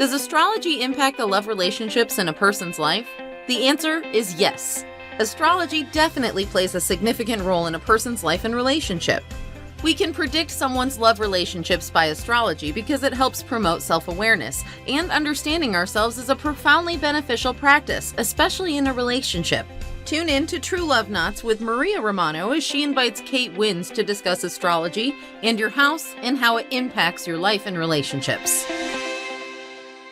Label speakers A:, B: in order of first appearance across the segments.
A: Does astrology impact the love relationships in a person's life? The answer is yes. Astrology definitely plays a significant role in a person's life and relationship. We can predict someone's love relationships by astrology because it helps promote self-awareness, and understanding ourselves is a profoundly beneficial practice, especially in a relationship. Tune in to True Love Knots with Maria Romano as she invites Kate Wins to discuss astrology and your house and how it impacts your life and relationships.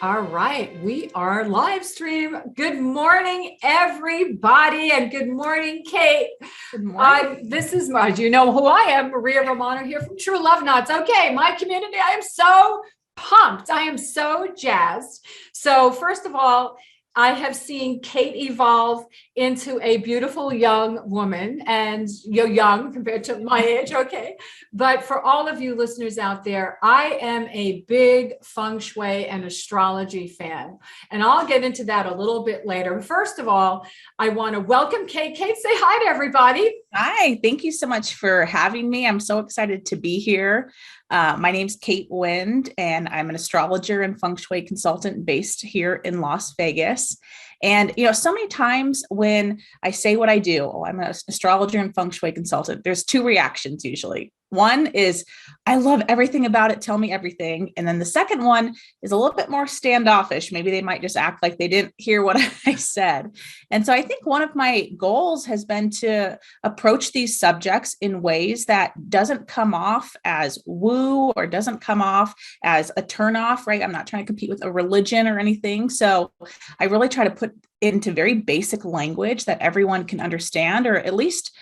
B: All right, we are live stream. Good morning, everybody, and good morning, Kate.
C: Good morning.
B: This is do you know who I am? Maria Romano here from True Love Knots. Okay, my community, I am so pumped. I am so jazzed. So first of all, I have seen Kate evolve into a beautiful young woman, and you're young compared to my age, okay? But for all of you listeners out there, I am a big feng shui and astrology fan, and I'll get into that a little bit later. First of all, I want to welcome Kate. Kate, say hi to everybody.
C: Hi, thank you so much for having me. I'm so excited to be here. My name's Kate Wind, and I'm an astrologer and feng shui consultant based here in Las Vegas. And, so many times when I say what I do, I'm an astrologer and feng shui consultant, there's two reactions usually. One is, I love everything about it. Tell me everything. And then the second one is a little bit more standoffish. Maybe they might just act like they didn't hear what I said. And so I think one of my goals has been to approach these subjects in ways that doesn't come off as woo or doesn't come off as a turnoff, right? I'm not trying to compete with a religion or anything. So I really try to put it into very basic language that everyone can understand, or at least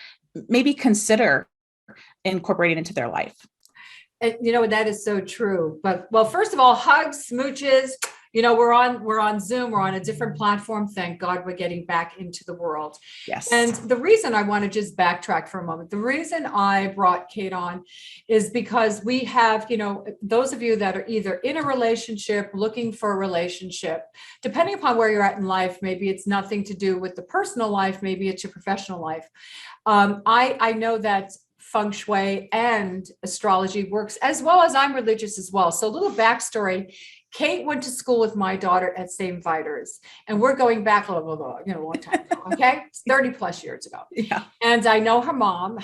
C: maybe consider incorporating into their life.
B: And that is so true. But well, first of all, hugs, smooches. We're on Zoom. We're on a different platform. Thank God we're getting back into the world.
C: Yes.
B: And the reason I want to just backtrack for a moment, the reason I brought Kate on is because we have, those of you that are either in a relationship, looking for a relationship, depending upon where you're at in life, maybe it's nothing to do with the personal life, maybe it's your professional life. I know that feng shui and astrology works, as well as I'm religious as well. So a little backstory. Kate went to school with my daughter at St. Vitus, and we're going back a long time ago, okay? It's 30 plus years ago.
C: Yeah.
B: And I know her mom,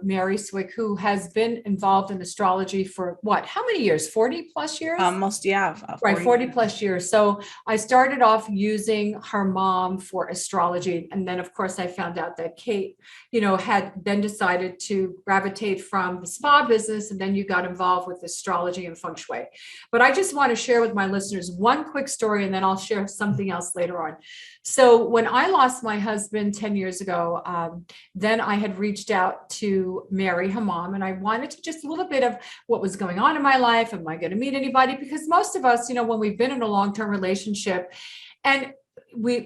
B: Mary Swick, who has been involved in astrology for how many years? 40 plus years?
C: Almost, yeah.
B: 40 plus years. So I started off using her mom for astrology. And then of course I found out that Kate, had then decided to gravitate from the spa business. And then you got involved with astrology and feng shui. But I just want to share with my listeners one quick story, and then I'll share something else later on. So when I lost my husband 10 years ago, then I had reached out to Mary, her mom, and I wanted to just a little bit of what was going on in my life. Am I going to meet anybody? Because most of us, when we've been in a long-term relationship and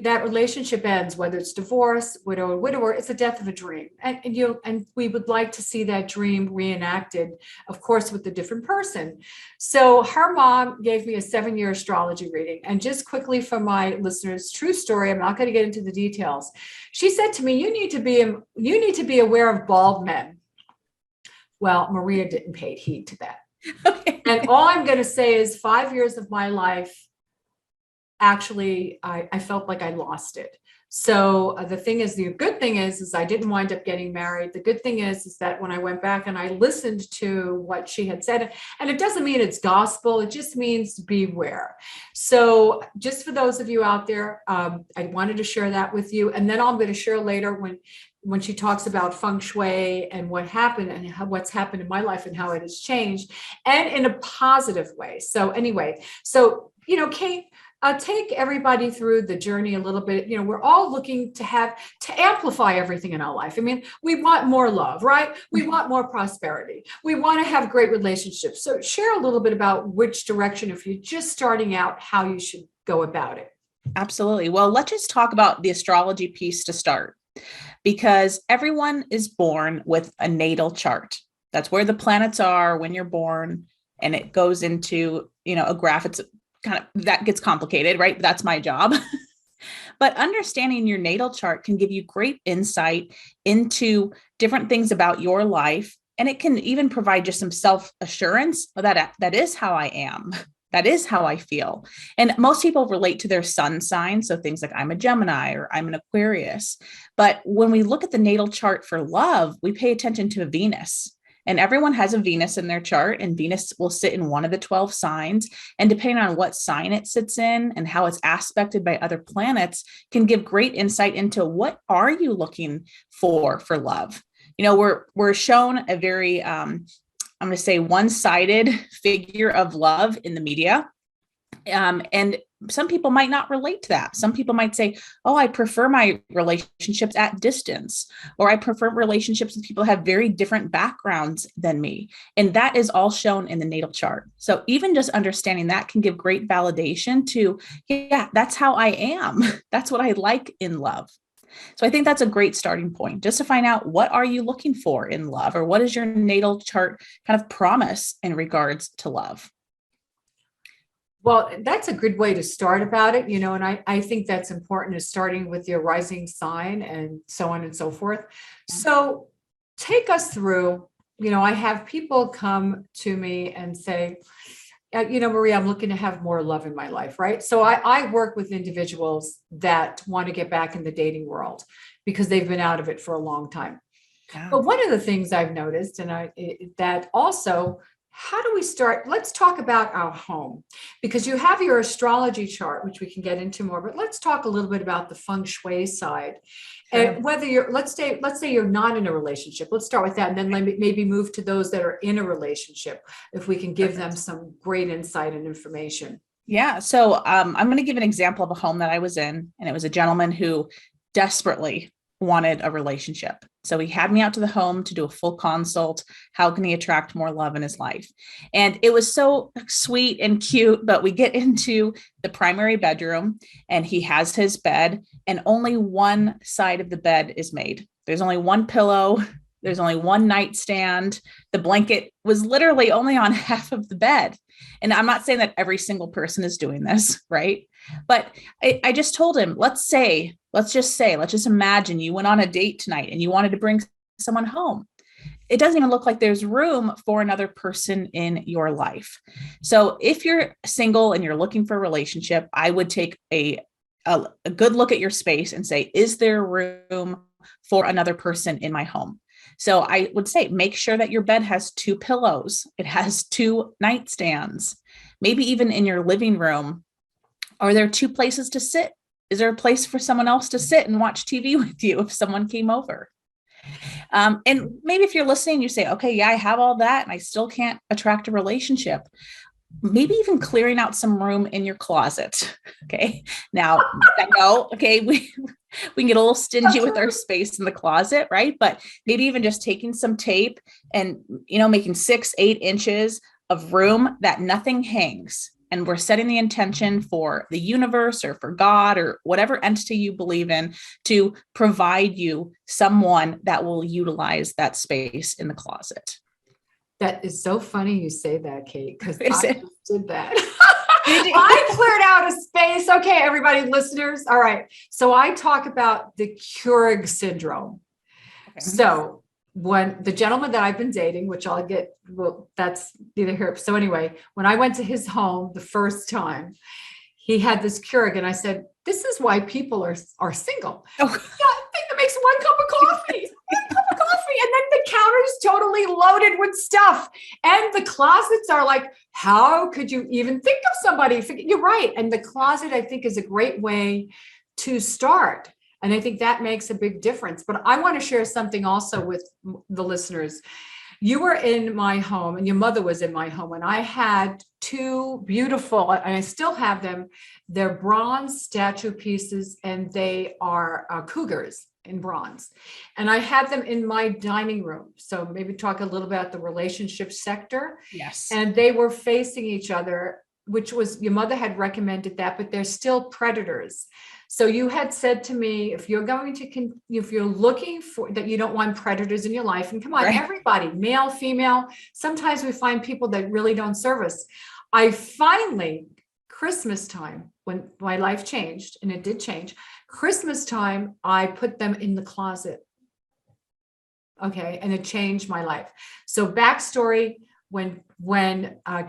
B: that relationship ends, whether it's divorce, widower, it's the death of a dream. And we would like to see that dream reenacted, of course, with a different person. So her mom gave me a 7-year astrology reading. And just quickly for my listeners, true story, I'm not going to get into the details. She said to me, you need to be aware of bald men. Well, Maria didn't pay heed to that.
C: Okay.
B: And all I'm going to say is 5 years of my life, actually, I felt like I lost it. So the good thing is I didn't wind up getting married. The good thing is that when I went back and I listened to what she had said, and it doesn't mean it's gospel, it just means beware. So just for those of you out there, I wanted to share that with you. And then I'm going to share later when she talks about feng shui and what happened and what's happened in my life and how it has changed, and in a positive way. So anyway, Kate, take everybody through the journey a little bit. We're all looking to amplify everything in our life. I mean, we want more love, right? We want more prosperity. We want to have great relationships. So share a little bit about which direction, if you're just starting out, how you should go about it.
C: Absolutely. Well, let's just talk about the astrology piece to start, because everyone is born with a natal chart. That's where the planets are when you're born, and it goes into, a graph. It's kind of, that gets complicated, right? That's my job. But understanding your natal chart can give you great insight into different things about your life. And it can even provide just some self-assurance that is how I am. That is how I feel. And most people relate to their sun sign. So things like I'm a Gemini or I'm an Aquarius. But when we look at the natal chart for love, we pay attention to Venus. And everyone has a Venus in their chart, and Venus will sit in one of the 12 signs. And depending on what sign it sits in and how it's aspected by other planets, can give great insight into what are you looking for love. We're shown a very I'm going to say one-sided figure of love in the media. And some people might not relate to that. Some people might say, oh, I prefer my relationships at distance, or I prefer relationships with people who have very different backgrounds than me. And that is all shown in the natal chart. So even just understanding that can give great validation to, yeah, that's how I am. That's what I like in love. So I think that's a great starting point, just to find out what are you looking for in love, or what is your natal chart kind of promise in regards to love?
B: Well, that's a good way to start about it, and I think that's important, is starting with your rising sign and so on and so forth. So take us through, I have people come to me and say, Maria, I'm looking to have more love in my life, right? So I work with individuals that want to get back in the dating world because they've been out of it for a long time.
C: Yeah.
B: But one of the things I've noticed, that also, how do we start? Let's talk about our home, because you have your astrology chart, which we can get into more, but let's talk a little bit about the feng shui side.
C: Sure.
B: And whether let's say you're not in a relationship, let's start with that. And then maybe move to those that are in a relationship, if we can give them some great insight and information.
C: Yeah. So I'm going to give an example of a home that I was in, and it was a gentleman who desperately wanted a relationship. So he had me out to the home to do a full consult. How can he attract more love in his life? And it was so sweet and cute, but we get into the primary bedroom, and he has his bed, and only one side of the bed is made. There's only one pillow. There's only one nightstand. The blanket was literally only on half of the bed. And I'm not saying that every single person is doing this, right? But I just told him, let's just imagine you went on a date tonight and you wanted to bring someone home. It doesn't even look like there's room for another person in your life. So if you're single and you're looking for a relationship, I would take a good look at your space and say, is there room for another person in my home? So I would say, make sure that your bed has 2 pillows. It has 2 nightstands. Maybe even in your living room, are there 2 places to sit? Is there a place for someone else to sit and watch TV with you if someone came over? And maybe if you're listening, you say, okay, yeah, I have all that and I still can't attract a relationship. Maybe even clearing out some room in your closet. Okay. Now I know, okay, we can get a little stingy with our space in the closet, right? But maybe even just taking some tape and, making 6-8 inches of room that nothing hangs. And we're setting the intention for the universe or for God or whatever entity you believe in to provide you someone that will utilize that space in the closet.
B: That is so funny you say that, Kate, because I just did that.
C: Did you?
B: I cleared out a space. Okay, everybody, listeners. All right. So I talk about the Keurig syndrome. Okay. So when the gentleman that I've been dating, which I'll get, well, that's neither here. So anyway, when I went to his home the first time, he had this Keurig, and I said, this is why people are single. Oh. Yeah, I think that makes 1 cup of coffee. And then the counter is totally loaded with stuff. And the closets are like, how could you even think of somebody? You're right. And the closet, I think, is a great way to start. And I think that makes a big difference. But I want to share something also with the listeners. You were in my home and your mother was in my home, and I had 2 beautiful, and I still have them. They're bronze statue pieces, and they are cougars in bronze. And I had them in my dining room. So maybe talk a little about the relationship sector.
C: Yes.
B: And they were facing each other, which was, your mother had recommended that, but they're still predators. So you had said to me, if you're looking for that, you don't want predators in your life, and come on, right. Everybody, male, female, sometimes we find people that really don't serve us. I finally, Christmas time, when my life changed, and it did change, Christmas time, I put them in the closet. Okay. And it changed my life. So backstory, when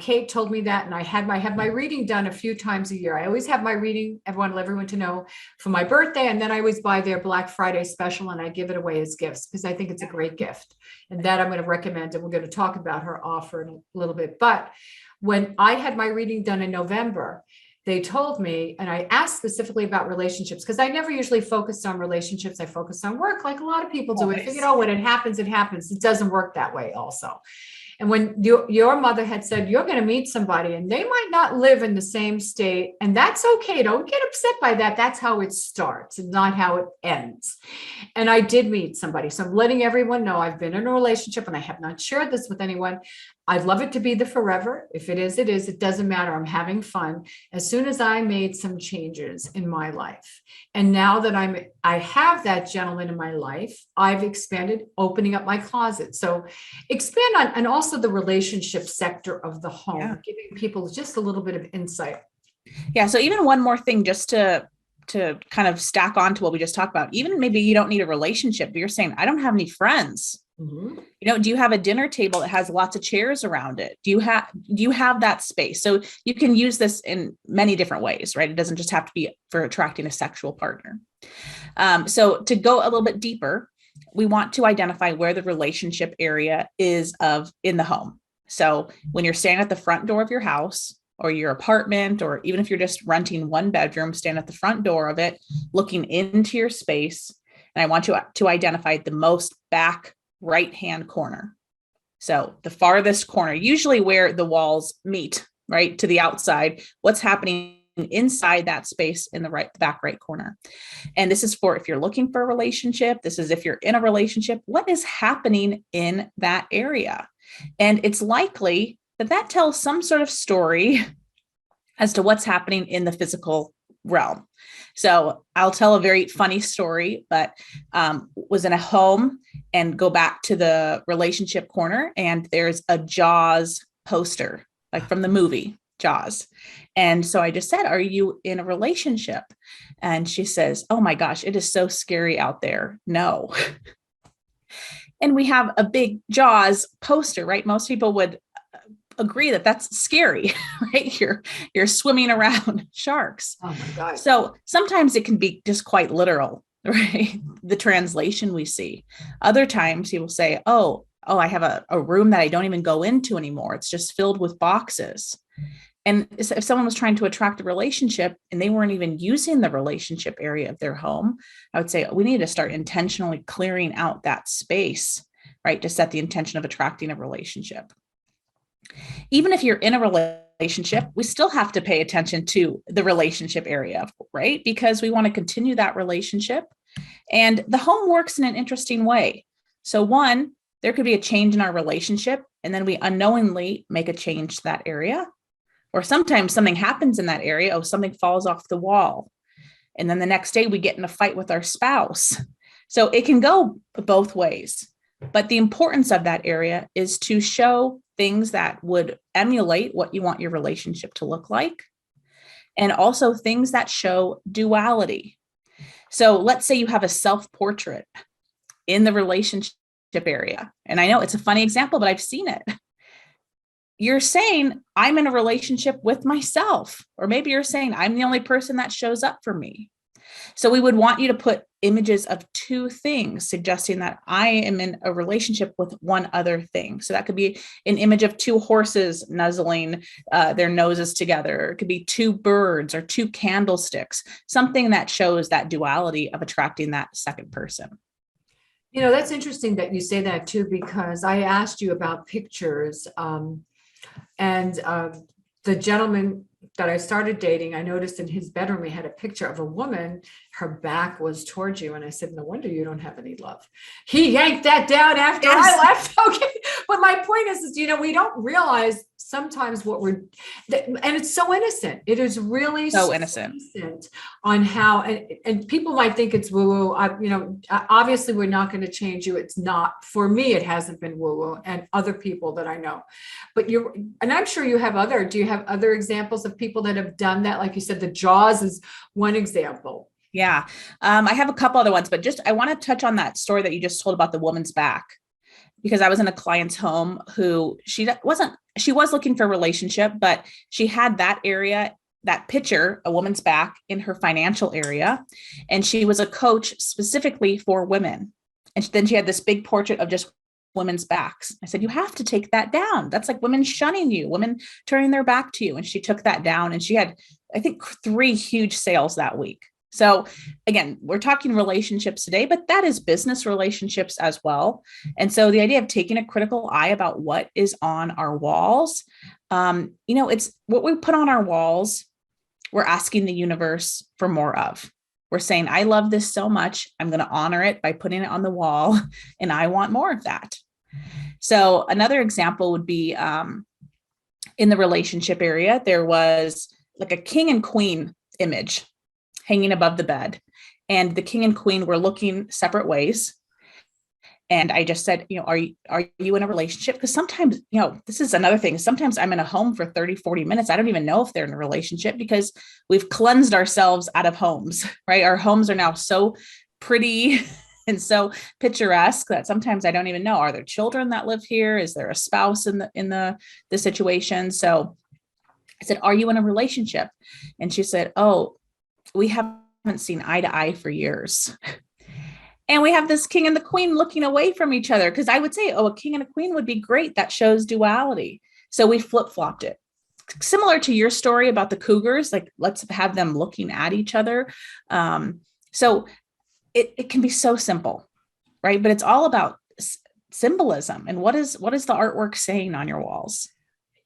B: Kate told me that, and I have my reading done a few times a year. I always have my reading. I want everyone to know for my birthday, and then I always buy their Black Friday special and I give it away as gifts because I think it's a great gift. And that I'm going to recommend, and we're going to talk about her offer in a little bit. But when I had my reading done in November, they told me, and I asked specifically about relationships because I never usually focused on relationships. I focused on work like a lot of people do. I figured, oh, when it happens, it happens. It doesn't work that way also. And when your mother had said, you're going to meet somebody and they might not live in the same state, and that's okay. Don't get upset by that. That's how it starts and not how it ends. And I did meet somebody. So I'm letting everyone know I've been in a relationship and I have not shared this with anyone. I'd love it to be the forever. If it is, it is. It doesn't matter. I'm having fun. As soon as I made some changes in my life, and now that I have that gentleman in my life, I've expanded, opening up my closet. So expand on, and also the relationship sector of the home, giving people just a little bit of insight.
C: Yeah. So even one more thing, just to kind of stack on to what we just talked about, even maybe you don't need a relationship, but you're saying, I don't have any friends. Mm-hmm. Do you have a dinner table that has lots of chairs around it? Do you have that space? So you can use this in many different ways, right? It doesn't just have to be for attracting a sexual partner. So to go a little bit deeper, we want to identify where the relationship area is in the home. So when you're standing at the front door of your house or your apartment, or even if you're just renting one bedroom, stand at the front door of it, looking into your space. And I want you to identify the most back right-hand corner. So the farthest corner, usually where the walls meet, right, to the outside, what's happening inside that space in the back right corner. And this is for if you're looking for a relationship, this is if you're in a relationship, what is happening in that area? And it's likely that tells some sort of story as to what's happening in the physical realm. So I'll tell a very funny story, but was in a home and go back to the relationship corner, and there's a Jaws poster, like from the movie Jaws. And so I just said, are you in a relationship? And she says, oh my gosh, it is so scary out there. No. And we have a big Jaws poster, right? Most people would agree that that's scary, right? You're swimming around sharks. Oh my God. So sometimes it can be just quite literal, right? The translation we see. Other times he will say, oh, I have a room that I don't even go into anymore. It's just filled with boxes. And if someone was trying to attract a relationship and they weren't even using the relationship area of their home, I would say we need to start intentionally clearing out that space, right? To set the intention of attracting a relationship. Even if you're in a relationship, we still have to pay attention to the relationship area, right? Because we want to continue that relationship. And the home works in an interesting way. So one, there could be a change in our relationship, and then we unknowingly make a change to that area. Or sometimes something happens in that area. Oh, something falls off the wall. And then the next day we get in a fight with our spouse. So it can go both ways. But the importance of that area is to show things that would emulate what you want your relationship to look like, and also things that show duality. So let's say you have a self-portrait in the relationship area. And I know it's a funny example, but I've seen it. You're saying, I'm in a relationship with myself, or maybe you're saying, I'm the only person that shows up for me. So we would want you to put images of two things, suggesting that I am in a relationship with one other thing. So that could be an image of two horses nuzzling their noses together. It could be two birds or two candlesticks, something that shows that duality of attracting that second person.
B: That's interesting that you say that too, because I asked you about pictures, and the gentleman that I started dating, I noticed in his bedroom, he had a picture of a woman, her back was towards you. And I said, no wonder you don't have any love. He yanked that down after I left. Okay. But my point is, we don't realize sometimes what and it's so innocent. It is really
C: so innocent
B: on how, and people might think it's woo-woo. Obviously we're not going to change you. It's not, for me, it hasn't been woo-woo, and other people that I know, but and I'm sure you have do you have other examples of people that have done that? Like you said, the Jaws is one example.
C: Yeah. I have a couple other ones, but I want to touch on that story that you just told about the woman's back, because I was in a client's home who she was looking for a relationship, but she had that area, that picture, a woman's back, in her financial area. And she was a coach specifically for women. And then she had this big portrait of just women's backs. I said, you have to take that down. That's like women shunning you, women turning their back to you. And she took that down, and she had, I think, 3 huge sales that week. So again, we're talking relationships today, but that is business relationships as well. And so the idea of taking a critical eye about what is on our walls, it's what we put on our walls. We're asking the universe for more of. We're saying, I love this so much, I'm going to honor it by putting it on the wall, and I want more of that. So another example would be in the relationship area, there was like a king and queen image hanging above the bed, and the king and queen were looking separate ways. And I just said, are you in a relationship? Because sometimes, this is another thing. Sometimes I'm in a home for 30, 40 minutes. I don't even know if they're in a relationship because we've cleansed ourselves out of homes, right? Our homes are now so pretty and so picturesque that sometimes I don't even know, are there children that live here? Is there a spouse in the situation? So I said, are you in a relationship? And she said, oh, we haven't seen eye to eye for years. And we have this king and the queen looking away from each other, because I would say, oh, a king and a queen would be great. That shows duality. So we flip-flopped it. Similar to your story about the cougars, like let's have them looking at each other. So it can be so simple, right? But it's all about symbolism. And what is the artwork saying on your walls?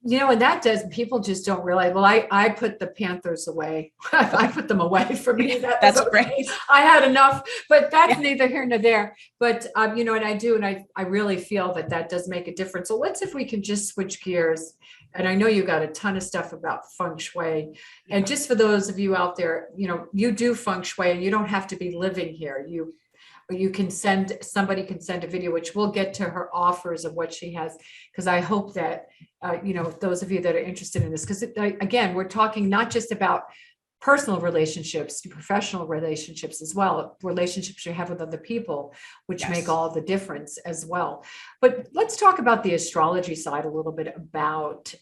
B: And that does, people just don't realize, well, I put the Panthers away. I put them away for me.
C: That's okay. Great.
B: I had enough, but that's neither here nor there. But, and I do, and I really feel that does make a difference. So let's, if we can just switch gears. And I know you got a ton of stuff about feng shui. And just for those of you out there, you do feng shui, and you don't have to be living here. Somebody can send a video, which we'll get to her offers of what she has. Because I hope that, those of you that are interested in this, because again, we're talking not just about personal relationships, professional relationships as well, relationships you have with other people, which make all the difference as well. But let's talk about the astrology side a little bit about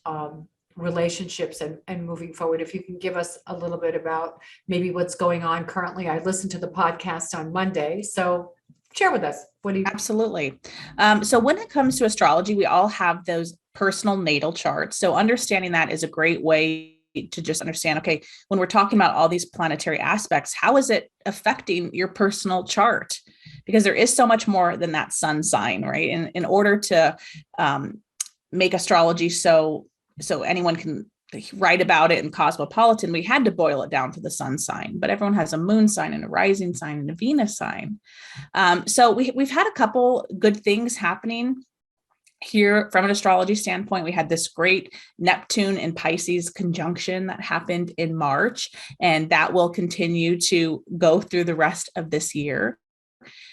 B: relationships and moving forward. If you can give us a little bit about maybe what's going on currently. I listened to the podcast on Monday, so share with us. What do you?
C: Absolutely. So when it comes to astrology, we all have those personal natal charts. So understanding that is a great way to just understand, okay, when we're talking about all these planetary aspects, how is it affecting your personal chart? Because there is so much more than that sun sign, right? And in order to make astrology so anyone can write about it in Cosmopolitan, we had to boil it down to the sun sign, but everyone has a moon sign and a rising sign and a Venus sign. So we've had a couple good things happening here from an astrology standpoint. We had this great Neptune and Pisces conjunction that happened in March, and that will continue to go through the rest of this year.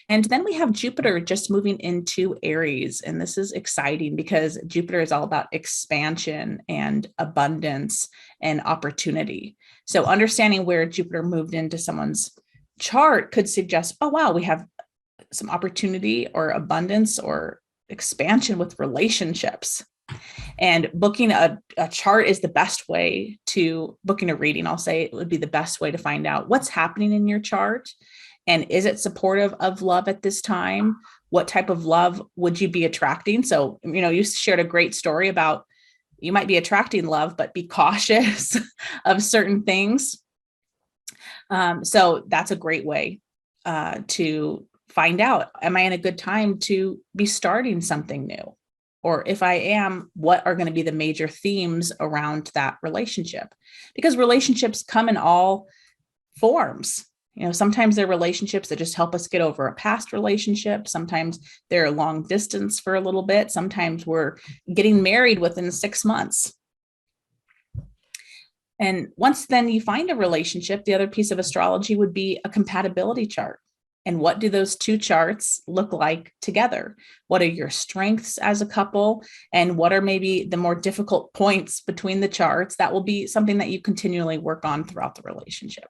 C: And then we have Jupiter just moving into Aries. And this is exciting because Jupiter is all about expansion and abundance and opportunity. So understanding where Jupiter moved into someone's chart could suggest, oh, wow, we have some opportunity or abundance or expansion with relationships. And booking a chart is the best way to booking a reading. I'll say it would be the best way to find out what's happening in your chart. And is it supportive of love at this time? What type of love would you be attracting? So, you shared a great story about you might be attracting love, but be cautious of certain things. So that's a great way to find out, am I in a good time to be starting something new? Or if I am, what are going to be the major themes around that relationship? Because relationships come in all forms. Sometimes they're relationships that just help us get over a past relationship. Sometimes they're long distance for a little bit. Sometimes we're getting married within 6 months. And once then you find a relationship, the other piece of astrology would be a compatibility chart. And what do those two charts look like together? What are your strengths as a couple? And what are maybe the more difficult points between the charts? That will be something that you continually work on throughout the relationship.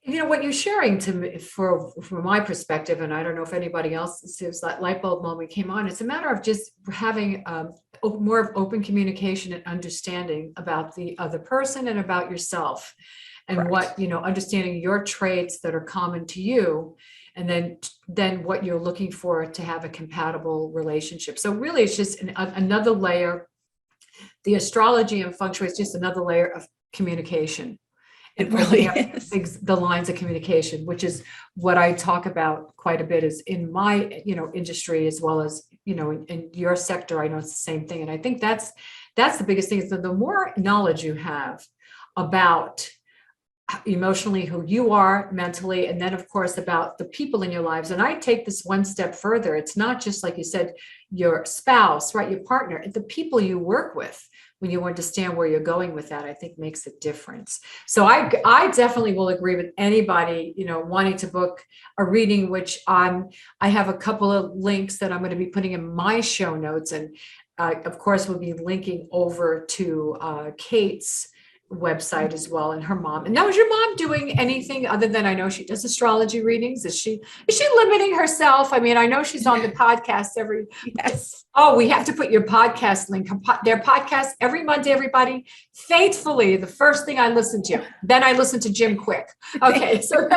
B: What you're sharing to me from my perspective, and I don't know if anybody else sees that light bulb moment came on, it's a matter of just having more of open communication and understanding about the other person and about yourself, and
C: Correct.
B: what, understanding your traits that are common to you, and then what you're looking for to have a compatible relationship. So really it's just another layer. The astrology and feng shui is just another layer of communication.
C: It really is.
B: The lines of communication, which is what I talk about quite a bit, is in my industry, as well as in your sector. I know it's the same thing, and I think that's the biggest thing, is that the more knowledge you have about emotionally who you are, mentally, and then of course about the people in your lives. And I take this one step further. It's not just, like you said, your spouse, right, your partner, the people you work with. When you understand where you're going with that, I think makes a difference. So I definitely will agree with anybody, wanting to book a reading, which I have a couple of links that I'm going to be putting in my show notes. And of course, we'll be linking over to Kate's website as well, and her mom. And now, is your mom doing anything other than, I know she does astrology readings? Is she limiting herself? I mean, I know she's on the podcast every.
C: Yes.
B: Oh, we have to put your podcast link. Their podcast every Monday, everybody. Faithfully, the first thing I listen to. Then I listen to Jim Quick. Okay, so.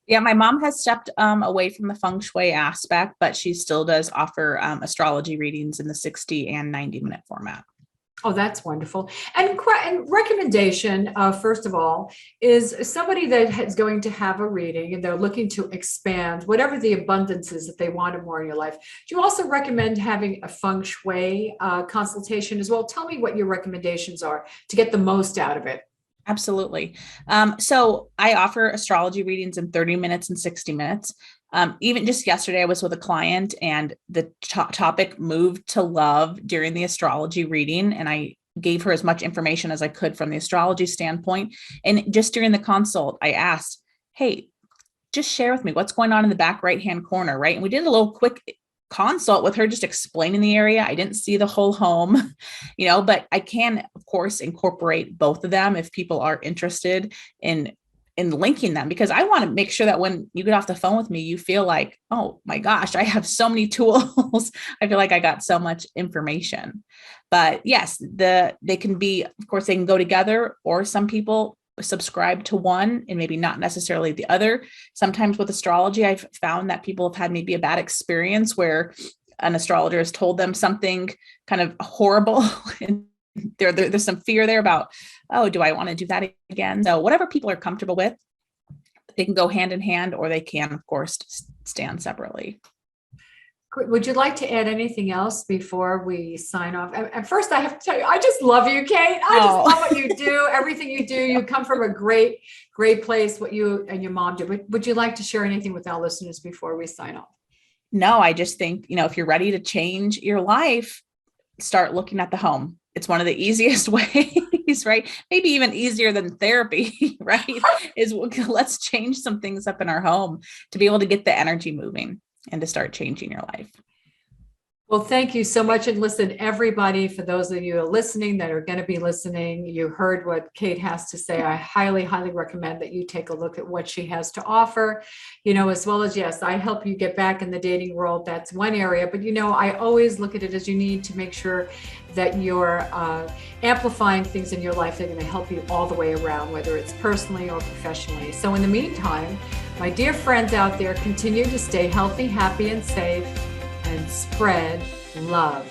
C: Yeah, my mom has stepped away from the feng shui aspect, but she still does offer astrology readings in the 60 and 90-minute format.
B: Oh, that's wonderful. And recommendation, first of all, is somebody that is going to have a reading and they're looking to expand whatever the abundance is that they want more in your life. Do you also recommend having a feng shui consultation as well? Tell me what your recommendations are to get the most out of it.
C: Absolutely. So I offer astrology readings in 30 minutes and 60 minutes. Even just yesterday, I was with a client and the topic moved to love during the astrology reading. And I gave her as much information as I could from the astrology standpoint. And just during the consult, I asked, hey, just share with me what's going on in the back right-hand corner, right? And we did a little quick consult with her, just explaining the area. I didn't see the whole home, but I can, of course, incorporate both of them if people are interested in linking them, because I want to make sure that when you get off the phone with me, you feel like, oh my gosh, I have so many tools. I feel like I got so much information. But yes, they can be, of course, they can go together, or some people subscribe to one and maybe not necessarily the other. Sometimes with astrology, I've found that people have had maybe a bad experience where an astrologer has told them something kind of horrible and there's some fear there about, oh, do I want to do that again? So whatever people are comfortable with, they can go hand in hand, or they can, of course, stand separately.
B: Would you like to add anything else before we sign off? And first, I have to tell you, I just love you, Kate. I just love what you do, everything you do. You come from a great, great place, what you and your mom do. Would you like to share anything with our listeners before we sign off?
C: No, I just think, if you're ready to change your life, start looking at the home. It's one of the easiest ways, right? Maybe even easier than therapy, right? Let's change some things up in our home to be able to get the energy moving and to start changing your life.
B: Well, thank you so much. And listen, everybody, for those of you who are listening, that are going to be listening, you heard what Kate has to say. I highly, highly recommend that you take a look at what she has to offer, as well as, yes, I help you get back in the dating world. That's one area. But, I always look at it as you need to make sure that you're amplifying things in your life that are going to help you all the way around, whether it's personally or professionally. So in the meantime, my dear friends out there, continue to stay healthy, happy, and safe, and spread love.